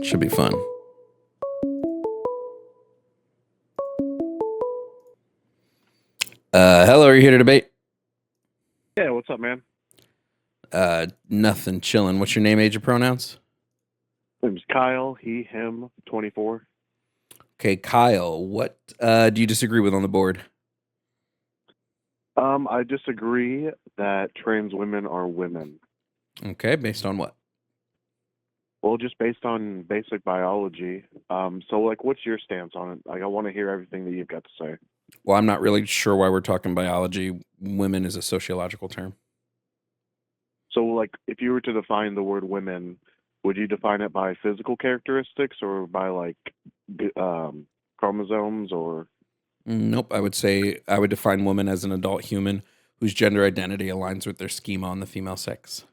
Should be fun. Hello, are you here to debate? Yeah, what's up, man? Nothing, chilling. What's your name, age, or pronouns? My name's Kyle, he, him, 24. Okay, Kyle, what do you disagree with on the board? I disagree that trans women are women. Okay, based on what? Well, just based on basic biology. What's your stance on it? Like, I want to hear everything that you've got to say. Well, I'm not really sure why we're talking biology. Women is a sociological term. So, if you were to define the word women, would you define it by physical characteristics or by, chromosomes or... Nope, I would define woman as an adult human whose gender identity aligns with their schema on the female sex.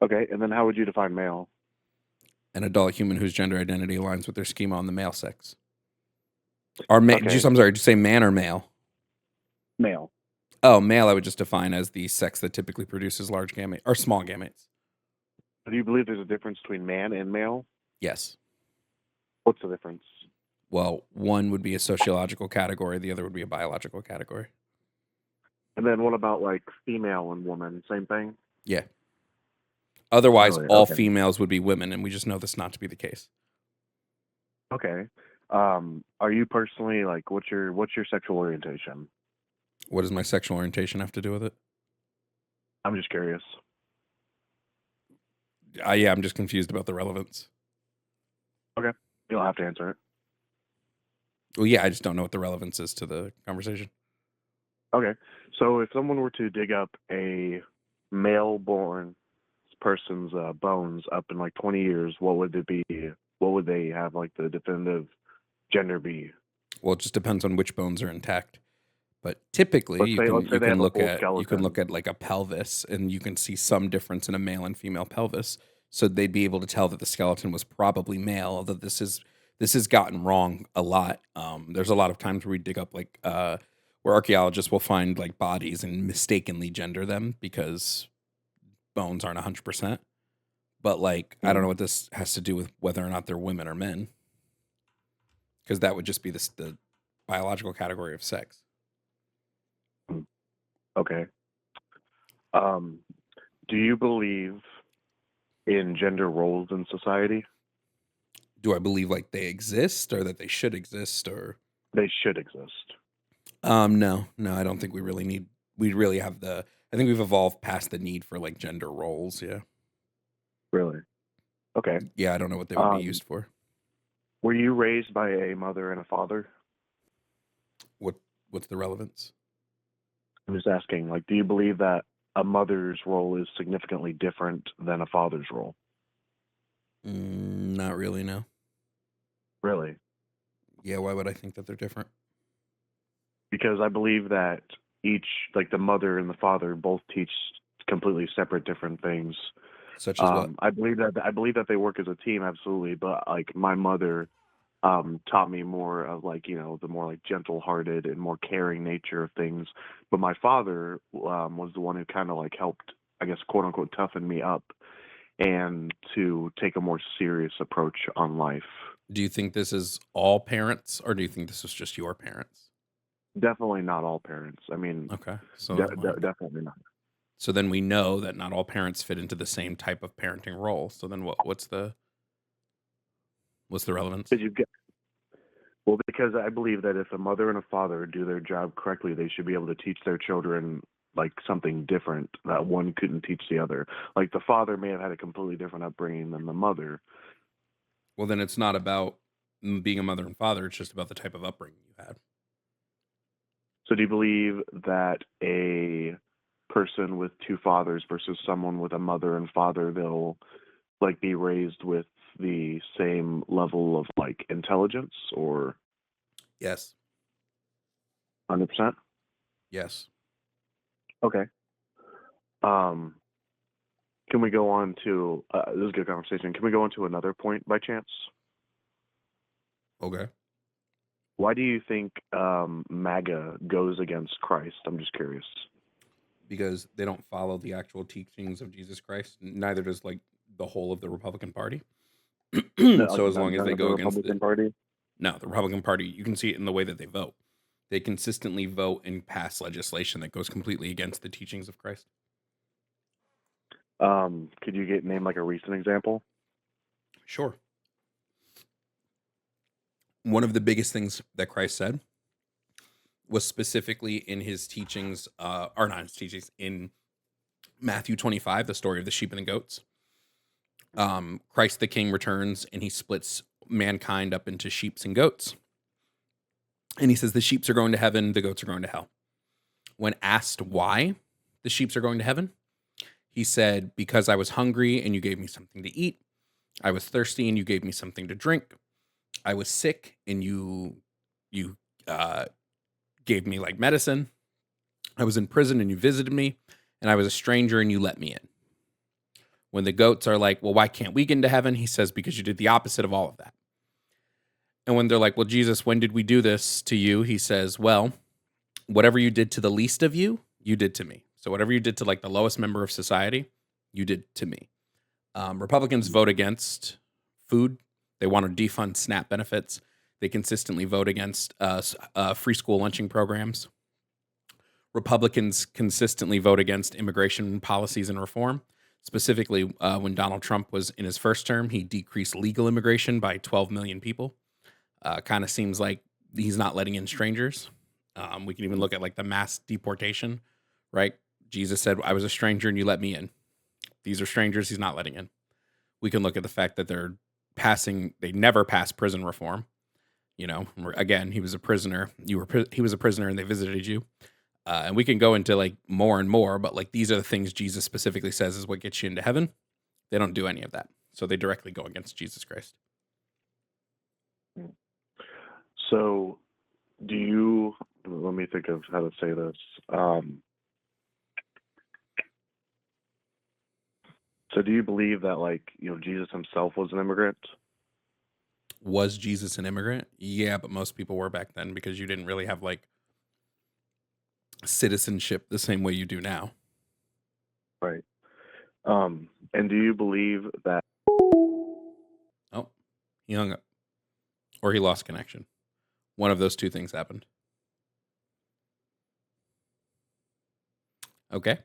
Okay, and then how would you define male? An adult human whose gender identity aligns with their schema on the male sex. Okay. I'm sorry, did you say man or male? Male. Oh, male I would just define as the sex that typically produces large gametes or small gametes. Do you believe there's a difference between man and male? Yes. What's the difference? Well, one would be a sociological category, the other would be a biological category. And then what about female and woman? Same thing? Yeah. Otherwise, Really? all Okay. females would be women, and we just know this not to be the case. Okay. Are you personally what's your sexual orientation? What does my sexual orientation have to do with it? I'm just curious. Yeah, I'm just confused about the relevance. Okay. You don't have to answer it. Well, yeah, I just don't know what the relevance is to the conversation. Okay. So if someone were to dig up a male-born person's bones up in 20 years, what would it be? What would they have the definitive gender be? Well, it just depends on which bones are intact. But typically, Let's say they have a full you skeleton. can look at like a pelvis, and you can see some difference in a male and female pelvis. So they'd be able to tell that the skeleton was probably male. Although this has gotten wrong a lot. There's a lot of times where we dig up where archaeologists will find bodies and mistakenly gender them because bones aren't 100%. But I don't know what this has to do with whether or not they're women or men, because that would just be the biological category of sex. Okay. Do you believe in gender roles in society? Do I believe they exist or that they should exist or They should exist. no, I don't think we really have I think we've evolved past the need for gender roles. Yeah. Really? Okay. Yeah, I don't know what they would be used for. Were you raised by a mother and a father? What's the relevance? I'm just asking, do you believe that a mother's role is significantly different than a father's role? Not really, no. Really? Yeah, why would I think that they're different? Because I believe that each, the mother and the father both teach completely separate different things. Such as what? I believe that they work as a team, absolutely. But my mother taught me more of the more gentle-hearted and more caring nature of things. But my father was the one who kind of helped, I guess, quote unquote, toughen me up and to take a more serious approach on life. Do you think this is all parents, or do you think this was just your parents? Definitely not all parents. I mean, Okay, so definitely not. So then we know that not all parents fit into the same type of parenting role. So then what's the relevance? Because I believe that if a mother and a father do their job correctly, they should be able to teach their children something different that one couldn't teach the other. The father may have had a completely different upbringing than the mother. Well, then it's not about being a mother and father. It's just about the type of upbringing you had. So do you believe that a person with two fathers versus someone with a mother and father, they'll be raised with the same level of intelligence, or? Yes. 100%? Yes. Okay. Can we go on to this is a good conversation. Can we go on to another point by chance? Okay. Why do you think MAGA goes against Christ? I'm just curious. Because they don't follow the actual teachings of Jesus Christ. Neither does the whole of the Republican Party. Like So as long as none they of the go against Republican Party? no, the Republican Party, you can see it in the way that they vote. They consistently vote and pass legislation that goes completely against the teachings of Christ. Could you name like a recent example? Sure. One of the biggest things that Christ said was specifically in his teachings, or not his teachings, in Matthew 25, the story of the sheep and the goats. Christ the King returns and he splits mankind up into sheeps and goats. And he says the sheeps are going to heaven, the goats are going to hell. When asked why the sheeps are going to heaven, he said, because I was hungry and you gave me something to eat. I was thirsty and you gave me something to drink. I was sick and you gave me like medicine. I was in prison and you visited me. And I was a stranger and you let me in. When the goats are like, well, why can't we get into heaven? He says, because you did the opposite of all of that. And when they're like, well, Jesus, when did we do this to you? He says, well, whatever you did to the least of you, you did to me. So whatever you did to like the lowest member of society, you did to me. Republicans vote against food. They want to defund SNAP benefits. They consistently vote against free school lunching programs. Republicans consistently vote against immigration policies and reform. Specifically, when Donald Trump was in his first term, he decreased legal immigration by 12 million people. Kind of seems like he's not letting in strangers. We can even look at like the mass deportation, right? Jesus said, I was a stranger and you let me in. These are strangers he's not letting in. We can look at the fact that they never passed prison reform. You know, again, he was a prisoner. He was a prisoner and they visited you. And we can go into like more and more, but like these are the things Jesus specifically says is what gets you into heaven. They don't do any of that. So they directly go against Jesus Christ. So, let me think of how to say this. So do you believe that like, Jesus himself was an immigrant? Was Jesus an immigrant? Yeah, but most people were back then because you didn't really have like citizenship the same way you do now. Right. And do you believe that Oh, he hung up or he lost connection. One of those two things happened. Okay.